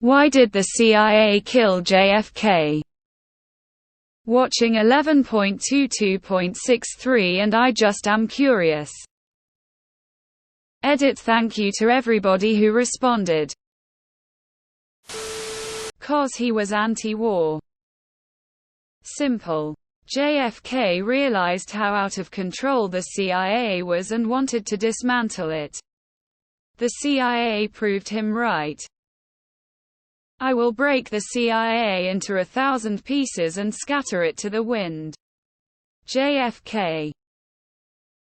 Why did the CIA kill JFK? Watching 11.22.63 and I just am curious. Edit. Thank you to everybody who responded. 'Cause he was anti-war. Simple. JFK realized how out of control the CIA was and wanted to dismantle it. The CIA proved him right. I will break the CIA into 1,000 pieces and scatter it to the wind. JFK.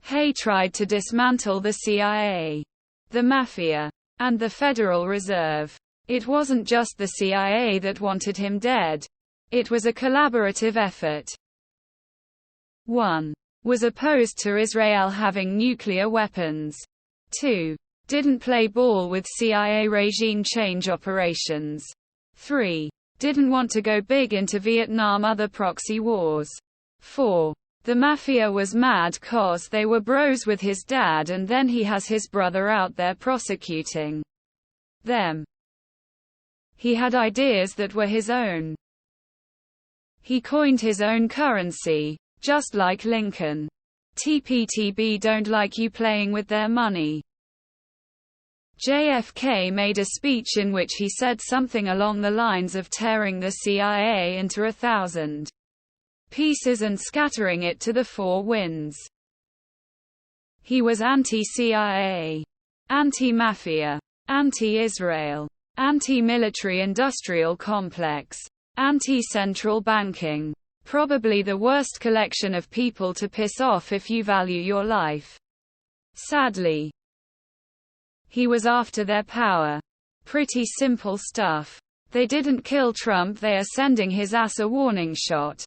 Hay tried to dismantle the CIA, the Mafia, and the Federal Reserve. It wasn't just the CIA that wanted him dead. It was a collaborative effort. 1. Was opposed to Israel having nuclear weapons. 2. Didn't play ball with CIA regime change operations. 3. Didn't want to go big into Vietnam other proxy wars. 4. The Mafia was mad 'cause they were bros with his dad and then he has his brother out there prosecuting them. He had ideas that were his own. He coined his own currency, just like Lincoln. TPTB don't like you playing with their money. JFK made a speech in which he said something along the lines of tearing the CIA into 1,000 pieces and scattering it to the four winds. He was anti-CIA, anti-mafia, anti-Israel, anti-military industrial complex, anti-central banking. Probably the worst collection of people to piss off if you value your life. Sadly. He was after their power. Pretty simple stuff. They didn't kill Trump, they are sending his ass a warning shot.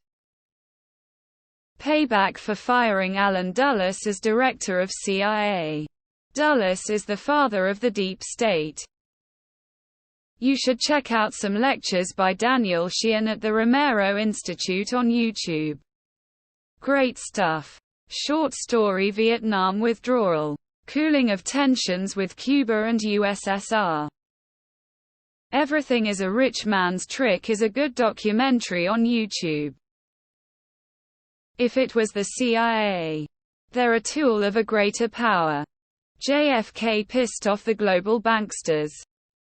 Payback for firing Alan Dulles as director of CIA. Dulles is the father of the deep state. You should check out some lectures by Daniel Sheehan at the Romero Institute on YouTube. Great stuff. Short story Vietnam withdrawal. Cooling of tensions with Cuba and USSR. Everything is a Rich Man's Trick is a good documentary on YouTube. If it was the CIA, they're a tool of a greater power. JFK pissed off the global banksters.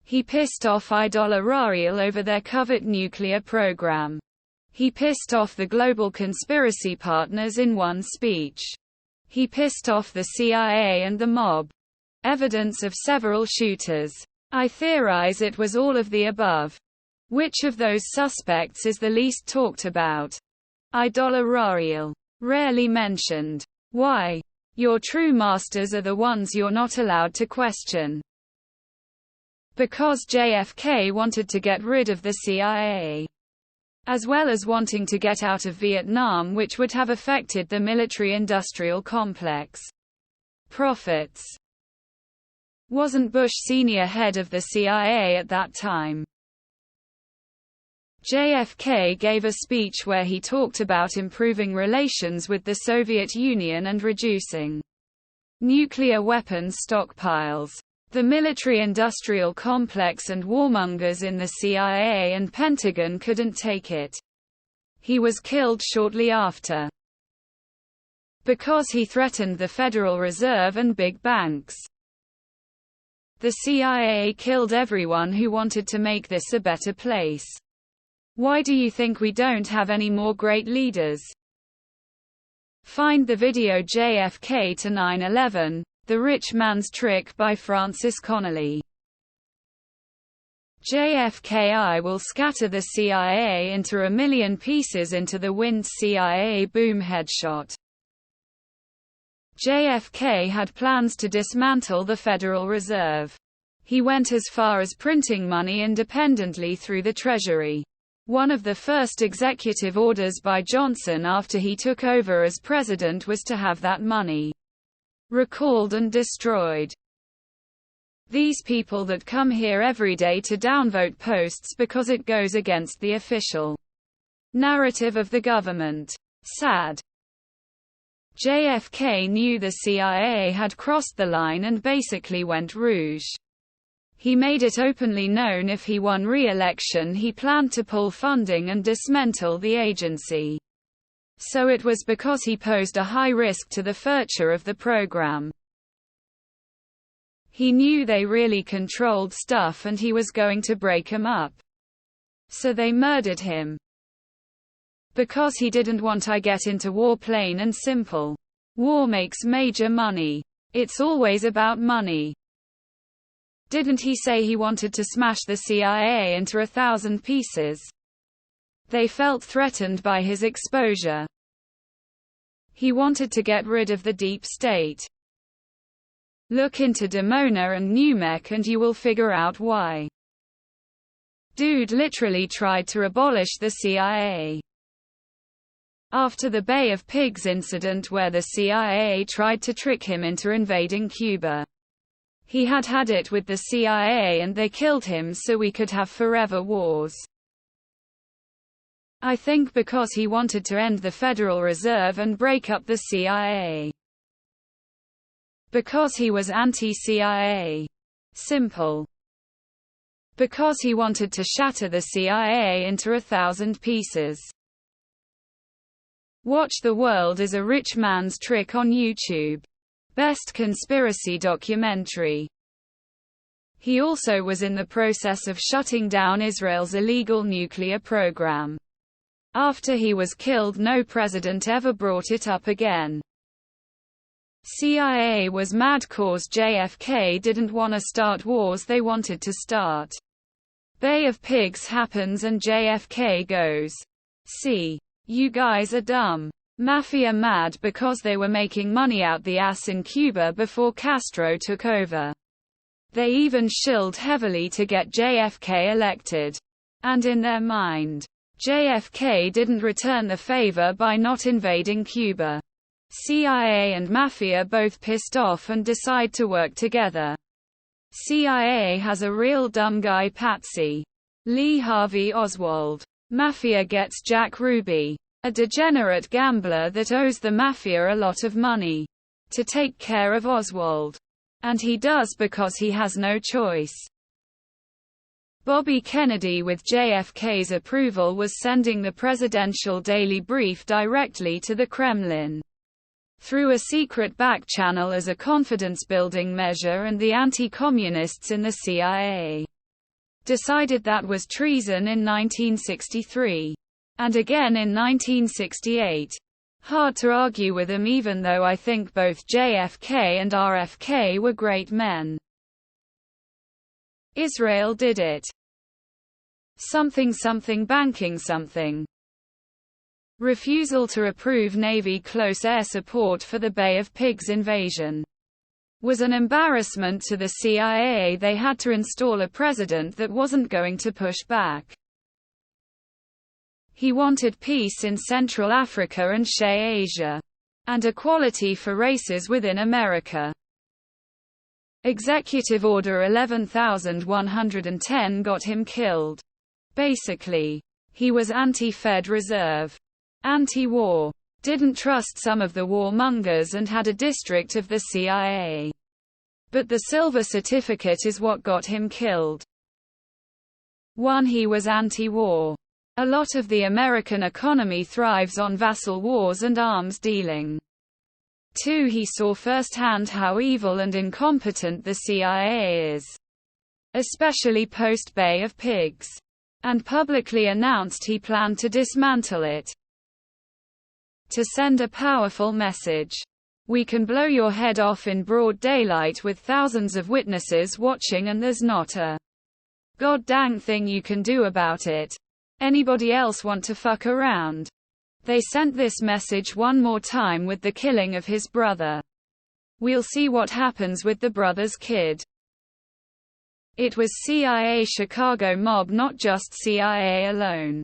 He pissed off Idol over their covert nuclear program. He pissed off the global conspiracy partners in one speech. He pissed off the CIA and the mob. Evidence of several shooters. I theorize it was all of the above. Which of those suspects is the least talked about? Idol rarely mentioned. Why? Your true masters are the ones you're not allowed to question. Because JFK wanted to get rid of the CIA, as well as wanting to get out of Vietnam, which would have affected the military-industrial complex. Profits. Wasn't Bush Sr. head of the CIA at that time? JFK gave a speech where he talked about improving relations with the Soviet Union and reducing nuclear weapons stockpiles. The military-industrial complex and warmongers in the CIA and Pentagon couldn't take it. He was killed shortly after. Because he threatened the Federal Reserve and big banks. The CIA killed everyone who wanted to make this a better place. Why do you think we don't have any more great leaders? Find the video JFK to 9/11. The Rich Man's Trick by Francis Connolly. JFK will scatter the CIA into 1,000,000 pieces into the wind. CIA boom headshot. JFK had plans to dismantle the Federal Reserve. He went as far as printing money independently through the Treasury. One of the first executive orders by Johnson after he took over as president was to have that money recalled and destroyed. These people that come here every day to downvote posts because it goes against the official narrative of the government. Sad. JFK knew the CIA had crossed the line and basically went rouge. He made it openly known if he won re-election he planned to pull funding and dismantle the agency. So it was because he posed a high risk to the future of the program. He knew they really controlled stuff and he was going to break 'em up. So they murdered him. Because he didn't want I get into war, plain and simple. War makes major money. It's always about money. Didn't he say he wanted to smash the CIA into 1,000 pieces? They felt threatened by his exposure. He wanted to get rid of the deep state. Look into Dimona and Numek and you will figure out why. Dude literally tried to abolish the CIA. After the Bay of Pigs incident where the CIA tried to trick him into invading Cuba. He had had it with the CIA and they killed him so we could have forever wars. I think because he wanted to end the Federal Reserve and break up the CIA. Because he was anti-CIA. Simple. Because he wanted to shatter the CIA into 1,000 pieces. Watch The World is a Rich Man's Trick on YouTube. Best conspiracy documentary. He also was in the process of shutting down Israel's illegal nuclear program. After he was killed, no president ever brought it up again. CIA was mad cause JFK didn't want to start wars they wanted to start. Bay of Pigs happens and JFK goes, "See, you guys are dumb." Mafia mad because they were making money out the ass in Cuba before Castro took over. They even shilled heavily to get JFK elected. And in their mind, JFK didn't return the favor by not invading Cuba. CIA and Mafia both pissed off and decide to work together. CIA has a real dumb guy patsy. Lee Harvey Oswald. Mafia gets Jack Ruby. A degenerate gambler that owes the Mafia a lot of money to take care of Oswald. And he does because he has no choice. Bobby Kennedy, with JFK's approval, was sending the presidential daily brief directly to the Kremlin through a secret back channel as a confidence-building measure, and the anti-communists in the CIA decided that was treason in 1963. And again in 1968. Hard to argue with them, even though I think both JFK and RFK were great men. Israel did it. Something banking something. Refusal to approve Navy close air support for the Bay of Pigs invasion was an embarrassment to the CIA. They had to install a president that wasn't going to push back. He wanted peace in Central Africa and Shea Asia, and equality for races within America. Executive Order 11,110 got him killed. Basically, he was anti-Fed Reserve, anti-war, didn't trust some of the warmongers, and had a district of the CIA. But the silver certificate is what got him killed. 1. He was anti-war. A lot of the American economy thrives on vassal wars and arms dealing. 2. He saw firsthand how evil and incompetent the CIA is, especially post-Bay of Pigs, and publicly announced he planned to dismantle it. To send a powerful message. We can blow your head off in broad daylight with thousands of witnesses watching, and there's not a god-dang thing you can do about it. Anybody else want to fuck around? They sent this message one more time with the killing of his brother. We'll see what happens with the brother's kid. It was CIA Chicago mob, not just CIA alone.